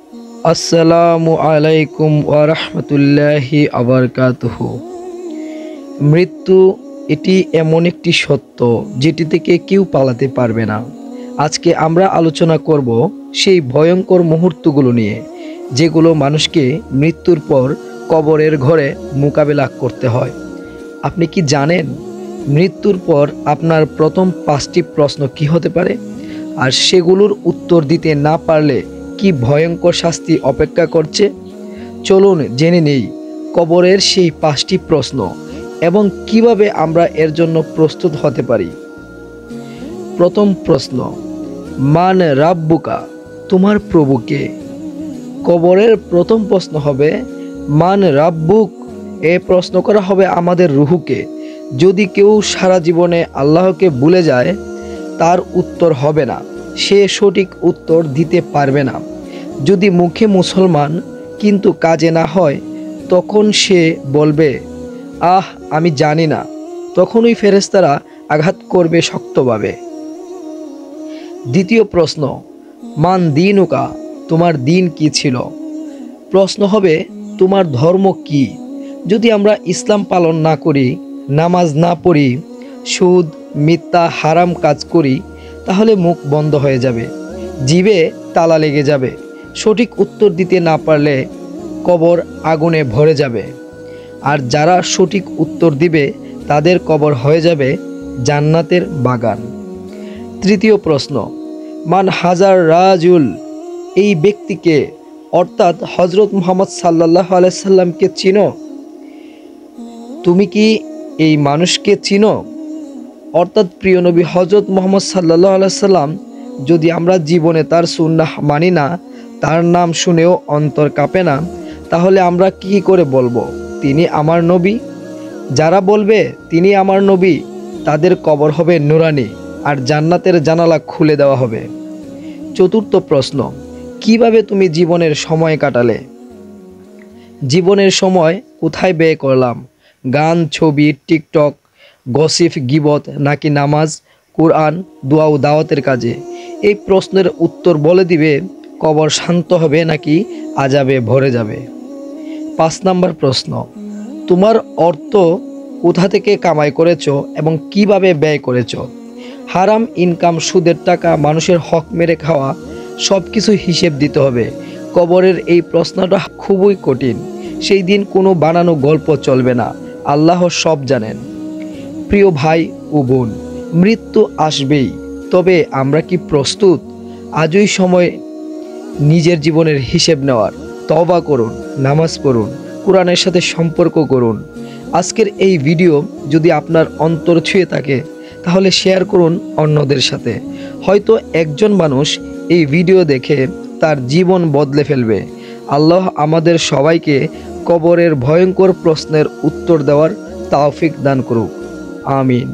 আসসালামু আলাইকুম ওয়া রাহমাতুল্লাহি ওয়া বারাকাতুহু। মৃত্যু এটি এমন একটি সত্য যেটি থেকে কেউ পালাতে পারবে না। আজকে আমরা আলোচনা করব সেই ভয়ঙ্কর মুহূর্তগুলো নিয়ে, যেগুলো মানুষকে মৃত্যুর পর কবরের ঘরে মোকাবেলা করতে হয়। আপনি কি জানেন মৃত্যুর পর আপনার প্রথম 5টি প্রশ্ন কি হতে পারে? আর সেগুলোর উত্তর দিতে না পারলে কি ভয়ঙ্কর শাস্তি অপেক্ষা করছে? চলুন জেনে নেই কবরের সেই 5টি প্রশ্ন এবং কিভাবে আমরা এর জন্য প্রস্তুত হতে পারি। প্রথম প্রশ্ন, মান রাব্বুকা, তোমার প্রভুকে। কবরের প্রথম প্রশ্ন হবে মান রাব্বুক। এ প্রশ্ন করা হবে আমাদের রুহুকে। যদি কেউ সারা জীবনে আল্লাহকে ভুলে যায়, তার উত্তর হবে না, সে সঠিক উত্তর দিতে পারবে না। যদি মুখে মুসলমান কিন্তু কাজে না হয়, তখন সে বলবে আমি জানি না। তখনই ফেরেশতারা আঘাত করবে শক্তভাবে। দ্বিতীয় প্রশ্ন, মান দীনুকা, তোমার দিন কি ছিল। প্রশ্ন হবে তোমার ধর্ম কি। যদি আমরা ইসলাম পালন না করি, নামাজ না পড়ি, সুদ মিথ্যা হারাম কাজ করি, তাহলে মুখ বন্ধ হয়ে যাবে, জিভে তালা লেগে যাবে। সঠিক উত্তর দিতে না পারলে কবর আগুনে ভরে যাবে। আর যারা সঠিক উত্তর দিবে তাদের কবর হয়ে যাবে জান্নাতের বাগান। তৃতীয় প্রশ্ন, মান হাজার রাজুল, এই ব্যক্তিকে অর্থাৎ হজরত মুহাম্মদ সাল্লাল্লাহু আলাইহি সাল্লামকে চিনো? তুমি কি এই মানুষকে চিনো? অর্থাৎ প্রিয় নবী হজরত মুহাম্মদ সাল্লাল্লাহু আলাইহি সাল্লাম, যদি আমরা জীবনে তার সুন্নাহ মানি না, তার নাম শুনেও অন্তর কাঁপে না, তাহলে আমরা কি করে বলবো তিনি আমার নবী? যারা বলবে তিনি আমার নবী, তাদের কবর হবে নুরানি আর জান্নাতের জানালা খুলে দেওয়া হবে। চতুর্থ প্রশ্ন, কিভাবে তুমি জীবনের সময় কাটালে। জীবনের সময় কোথায় ব্যয় করলাম? গান, ছবি, টিকটক, গসিপ, গিবত, নাকি নামাজ, কোরআন, দোয়া ও দাওয়াতের কাজে? এই প্রশ্নের উত্তর বলে দিবে কবর শান্ত হবে নাকি আযাবে ভরে যাবে। 5 নম্বর প্রশ্ন, তোমার অর্থ কোথা থেকে কামাই করেছো এবং কিভাবে ব্যয় করেছো? হারাম ইনকাম, সুদের টাকা, মানুষের হক মেরে খাওয়া, সব কিছু হিসেব দিতে হবে। কবরের এই প্রশ্নটা খুবই কঠিন। সেই দিন কোনো বানানো গল্প চলবে না, আল্লাহ সব জানেন। প্রিয় ভাই ও বোন, মৃত্যু আসবেই, তবে আমরা কি প্রস্তুত? আজই সময় নিজের জীবনের হিসেব নেওয়ার। তওবা করুন, নামাজ পড়ুন, কোরআনের সাথে সম্পর্ক করুন। আজকের এই ভিডিও যদি আপনার অন্তর ছুঁয়ে থাকে, তাহলে শেয়ার করুন অন্যদের সাথে। হয়তো একজন মানুষ এই ভিডিও দেখে তার জীবন বদলে ফেলবে। আল্লাহ আমাদের সবাইকে কবরের ভয়ঙ্কর প্রশ্নের উত্তর দেওয়ার তৌফিক দান করুক। আমিন।